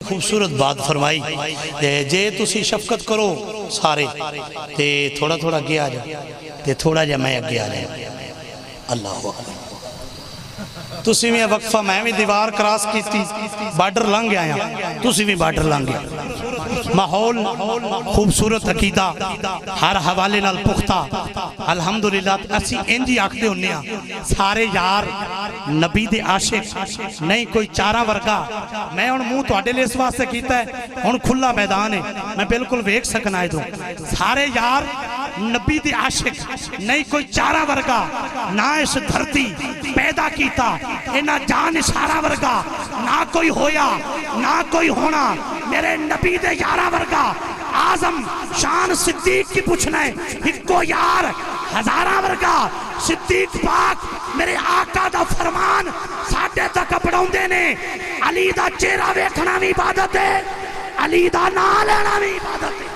خوبصورت بات فرمائی جے تسی شفقت کرو سارے تے تھوڑا تھوڑا اگے آ جا تے تھوڑا جا میں اگے آ جائیں اللہ اکبر تسی میں وقفہ میں بھی دیوار کراس کی تھی بارڈر لنگ آیا تسی بھی بارڈر لنگ گیا ماحول خوبصورت عقیدہ ہر حوالے نال پختہ الحمدللہ اسی انجی آکھتے ہونے ہیں سارے یار نبی دے عاشق نہیں کوئی چارہ ورگا میں ان منہ تو اڈے لیس واسطے کیتا ہے ان کھلا میدان ہے میں بالکل ویک سکنا ہے تو سارے یار نبی دے عاشق نہیں کوئی چارہ ورگا نہ اس دھرتی پیدا کیتا نہ جان اشارہ ورگا نہ کوئی ہویا نہ کوئی ہونا میرے نبی دے یارہ ورگا آزم شان صدیق کی پوچھنا ہے ایک کو یار ہزارہ ورگا صدیق پاک میرے آقا دا فرمان ساڑھے تک پڑھوں دینے علی دا چہرہ ویکھنا بھی عبادت ہے علی دا نام لینا بھی عبادت ہے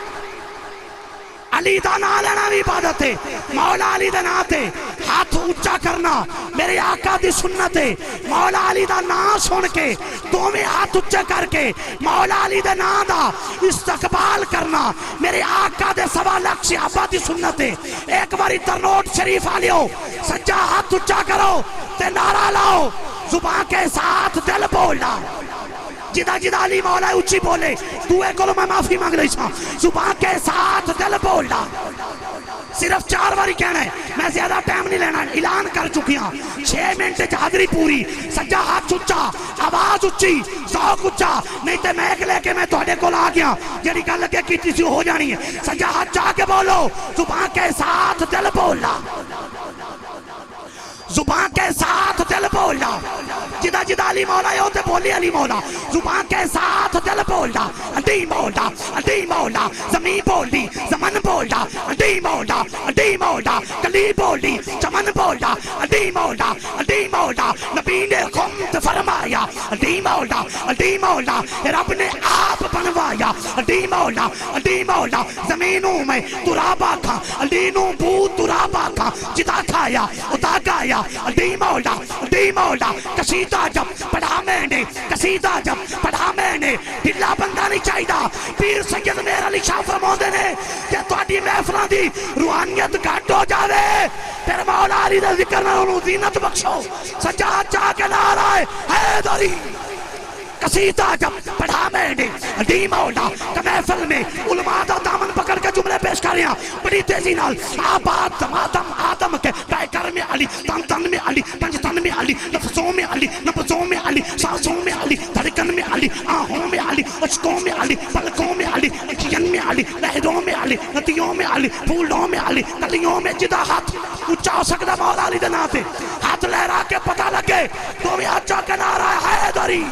علی دا نام لینا بھی عبادت ہے مولا علی دا نام تے ہاتھ اونچا کرنا میرے آقا دی سنت ہے مولا علی دا نام سن کے دومی ہاتھ اونچا کر کے مولا علی دا نام دا استقبال کرنا میرے آقا دے 1.25 لاکھ صحابہ دی سنت ہے ایک باری ترنوٹ شریف آلیو سجا ہاتھ اونچا کرو تے نعرہ لاؤ زبان کے ساتھ دل بولنا جدا جدا علی مولا اچھی بولے دوئے کلو میں معافی مانگ رہی سا زبان کے ساتھ دل بولنا صرف 4 باری کہنا ہے میں زیادہ ٹائم نہیں لینا اعلان کر چکی ہوں 6 منٹ حاضری پوری سجا ہاتھ اچھا آواز اچھی ذوق اچھا نہیں تے میں لے کے میں تھوڑے کو آ گیا جڑی گل لگے کیتی سی ہو جانی ہے سجا ہاتھ چاہ کے بولو زبان کے ساتھ دل بولنا زبان کے ساتھ دل بولنا جدا جدا علی مولا ہے ہوتے بولی علی مولا زبان کے ساتھ دل بولنا علی مولا زمین بولی زمن بولنا علی مولا کلی بولی چمن بولنا علی مولا نبی نے خمد فرمایا علی مولا رب نے آپ بنوایا علی مولا زمینوں میں ترابا کھا علی نو بود ترابا کھا جدا کھایا اتا گایا علی مولا قصیدہ جب پڑھا میں نے ڈھلا بندہ نہیں چاہیدہ پیر سید میرا علی شاہ فرماؤں نے کہ تواڈی محفلاں دی روحانیت گھٹ ہو جاوے پھر مولا علی دا ذکر نہ انہوں زینت بخشو سجاد چاہ کے نعرہ حیدری قصیدہ جب پڑھا میں نے علی مولا کہ محفل میں علماء دا دامن پکڑ کے جملے پیش کر رہے ہیں بڑی تیزی نال آباد ماتم آدم کے پیکر میں علی تن میں علی پنجتن میں علی لفظوں میں علی نبضوں میں علی سانسوں میں علی دھڑکن میں علی آہوں میں علی اشکوں میں علی پلکوں میں علی اکھیان میں علی لہروں میں علی ندیوں میں علی پھولوں میں علی کلیوں میں جدا ہاتھ اونچا ہو سکتا مولا علی دے نام تے ہاتھ لہرا کے پتہ لگے تو بھی اچھا کے نعرہ حیدری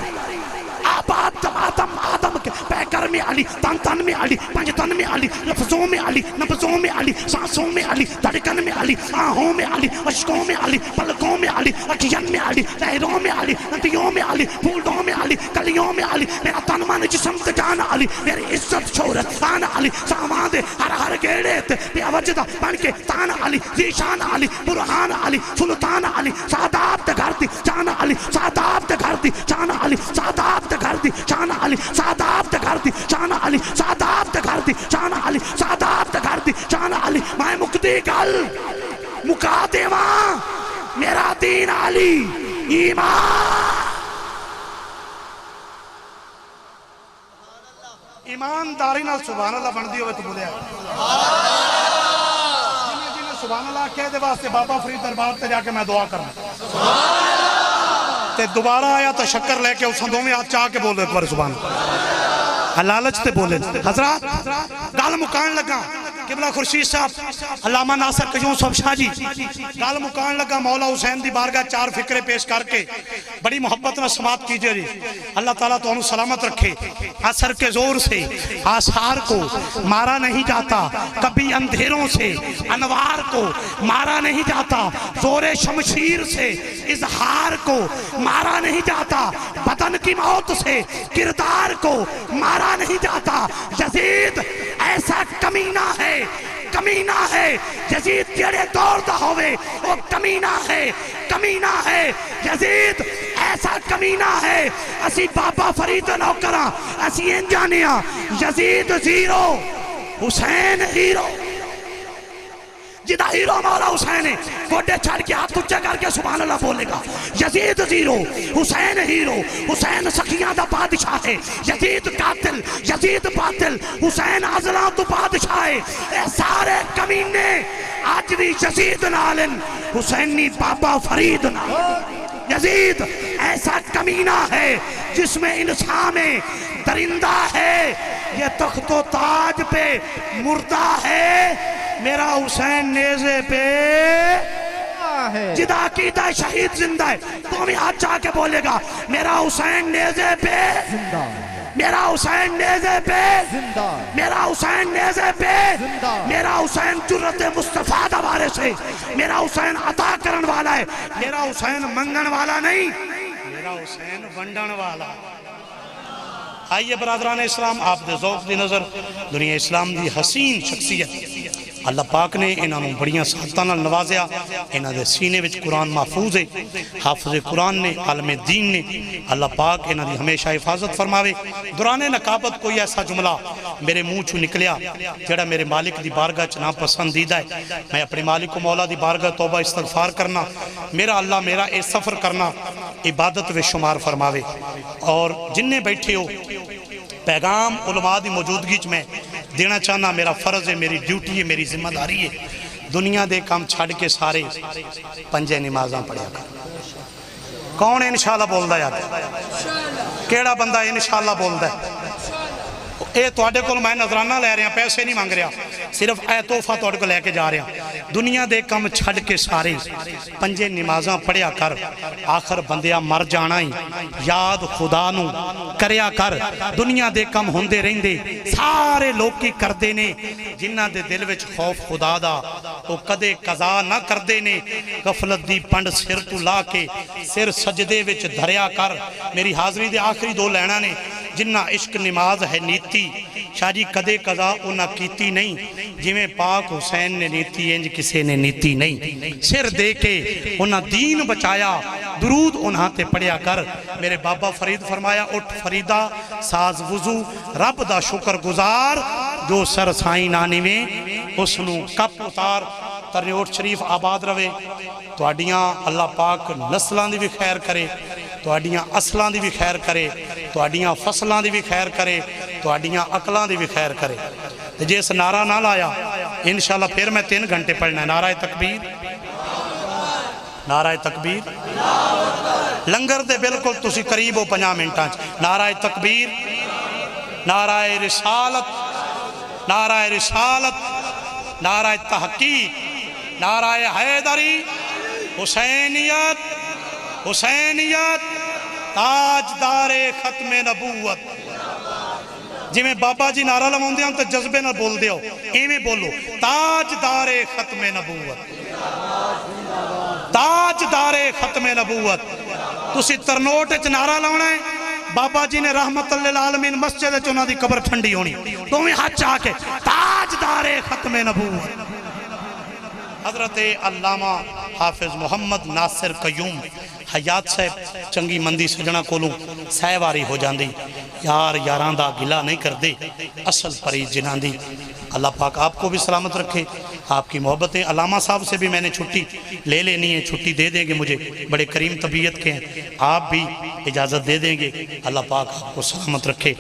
آباد آدم کے پیکر میں علی تن میں علی پنجتن میں علی لفظوں میں علی نبضوں میں علی سانسوں میں علی دھڑکن میں علی آہوں میں علی اشکوں میں علی پلکوں میں علی اکھیان میں علی لہروں میں علی ندیوں میں علی پھولوں میں علی کلیوں میں علی میرا تن من جسم تے جان علی میری عزت شہرت آن علی سامان دے ہر گیڑے تے بے وجدہ بن کے تان علی ذیشان علی برہان علی سلطان علی ساداب تے گھر دی جان علی ساداب تے گھر دی جان علی ساداب تے گھر دی جان علی ساداب تے گھر دی جان علی ساداب تے گھر دی جان علی ساداب تے گھر دی جان علی میں مقدی گل مکا دیواں میرا دین علی ایمانداری نال سبحان اللہ بن دی ہوئے تو بولیا جنہیں سبحان اللہ کہہ دے واسطے بابا فرید دربار تے جا کے میں دعا کروں تے دوبارہ آیا تو شکر لے کے اس ہندوں میں ہاتھ چاہ کے بول رہے پر سبحان لالچ تے بولے حضرات گال مکان لگا قبلہ خورشید صاحب علامہ ناصر قیوم صاحب شاہ جی گال مکان لگا مولا حسین دی بارگاہ 4 فکرے پیش کر کے بڑی محبت نہ سماعت کیجئے جی اللہ تعالیٰ تو انہوں سلامت رکھے اثر کے زور سے آثار کو مارا نہیں جاتا کبھی اندھیروں سے انوار کو مارا نہیں جاتا زور شمشیر سے اظہار کو مارا نہیں جاتا بدن کی موت سے کردار کو مارا نہیں جاتا جاگا یزید ایسا کمینہ ہے یزید جیڑے دور دا ہوئے وہ کمینہ ہے یزید ایسا کمینہ ہے اسی بابا فرید نوکرہ اسی انجانیاں یزید زیرو حسین ہیرو جدہ ہیرو مولا حسین ہے گوڑے چھڑ کے ہاتھ اچھے کر کے سبحان اللہ بولے گا یزید زیرو حسین ہیرو حسین سخیاں دا بادشاہ ہے یزید قاتل یزید باطل حسین عزلان تو بادشاہ ہے اے سارے کمینے آج بھی یزید نالن حسینی بابا فرید نالن یزید ایسا کمینہ ہے جس میں انسان میں درندہ ہے یہ تخت و تاج پہ مردہ ہے میرا حسین نیزے پہ جدا عقیدہ شہید زندہ ہے تو ہمیں ہاتھ چاہ کے بولے گا میرا حسین نیزے پہ میرا حسین نیزے پہ میرا حسین نیزے پہ میرا حسین جرت مصطفیٰ دا وارث ہے میرا حسین عطا کرن والا ہے میرا حسین منگن والا نہیں میرا حسین ونڈن والا آئیے برادران اسلام آپ دے ذوق دی نظر دنیا اسلام دی حسین شخصیت اللہ پاک نے انہوں بڑیاں ساتھانا نوازیا انہوں دے سینے وچ قرآن محفوظ ہے حافظ قرآن نے عالم دین نے اللہ پاک انہوں دی ہمیشہ حفاظت فرماوے دوران نقابت کوئی ایسا جملہ میرے منہ چھو نکلیا جڑا میرے مالک دی بارگاہ چنا پسندیدہ ہے میں اپنے مالک و مولا دی بارگاہ توبہ استغفار کرنا میرا اللہ میرا اے سفر کرنا عبادت و شمار فرماوے اور جننے بیٹھے ہو پیغام علماء دی موجودگی میں دینا چاہنا میرا فرض ہے میری ڈیوٹی ہے میری ذمہ داری ہے دنیا دے کام چھڑ کے سارے پنجے نمازاں پڑھیا کر کون انشاءاللہ بول دا یاد کیڑا بندہ انشاءاللہ بول دا اے توڑے کو میں نظرانہ لے رہے ہیں پیسے نہیں مانگ رہا صرف اے توفہ توڑے کو لے کے جا رہے ہیں دنیا دے کم چھڑ کے سارے پنجے نمازاں پڑھیا کر آخر بندیا مر جانا ہی یاد خدا نو کریا کر دنیا دے کم ہوندے رہیں دے سارے لوگ کی کر دینے جنہ دے دل وچ خوف خدا دا وہ کدے قضا نہ کر دینے غفلت دی پنڈ سر تو لا کے سر سجدے وچ دھریا کر میری حاضری دے آخری دو لینا نے جنہ عشق نماز ہے نیتی شاہ جی کدے قضا انہ کیتی نہیں جمیں پاک حسین نے نیتی انج کسے نے نیتی نہیں سر دے کے انہ دین بچایا درود انہاں تے پڑھیا کر میرے بابا فرید فرمایا اٹھ فریدہ ساز وضو رب دا شکر گزار جو سر سائن آنی میں اس نو کپ اتار ترنیوٹ شریف آباد روے تو اڈیاں اللہ پاک نسلان دی بھی خیر کرے تو اڈیاں اصلان دی بھی خیر کرے تو اڈیاں فصلان دی بھی خیر کرے تو اڈیاں عقلان دی بھی خیر کرے جیس نعرہ نہ لایا انشاءاللہ پھر میں 3 گھنٹے پڑھنا ہے نعرہ تکبیر نعرہ تکبیر لنگر دے بالکل تسی قریب ہو 50 منٹاں نعرہ تکبیر نعرہ رسالت نعرہ رسالت نعرہ تحقیق نعرہ حیدری حسینیت حسینیت تاجدار ختم نبوت جی میں بابا جی نعرہ لماؤں دیا ہوں تو جذبے نہ بول دیا ہو ایمیں بولو تاجدار ختم نبوت تاجدار ختم نبوت تسی ترنوٹ اچھ نعرہ لونا ہے بابا جی نے رحمت اللہ العالمین مسجد چونہ دی قبر ٹھنڈی ہونی تو میں ہاتھ چاہ کے تاجدار ختم نبوت حضرت علامہ حافظ محمد ناصر قیوم حیات صاحب چنگی مندی سجنہ کولوں سہواری ہو جاندی یار یاران دا گلہ نہیں کر دے اصل پری جنان دی اللہ پاک آپ کو بھی سلامت رکھے آپ کی محبتیں علامہ صاحب سے بھی میں نے چھٹی لے لینی ہے چھٹی دے دیں گے مجھے بڑے کریم طبیعت کے ہیں آپ بھی اجازت دے دیں گے اللہ پاک آپ کو سلامت رکھے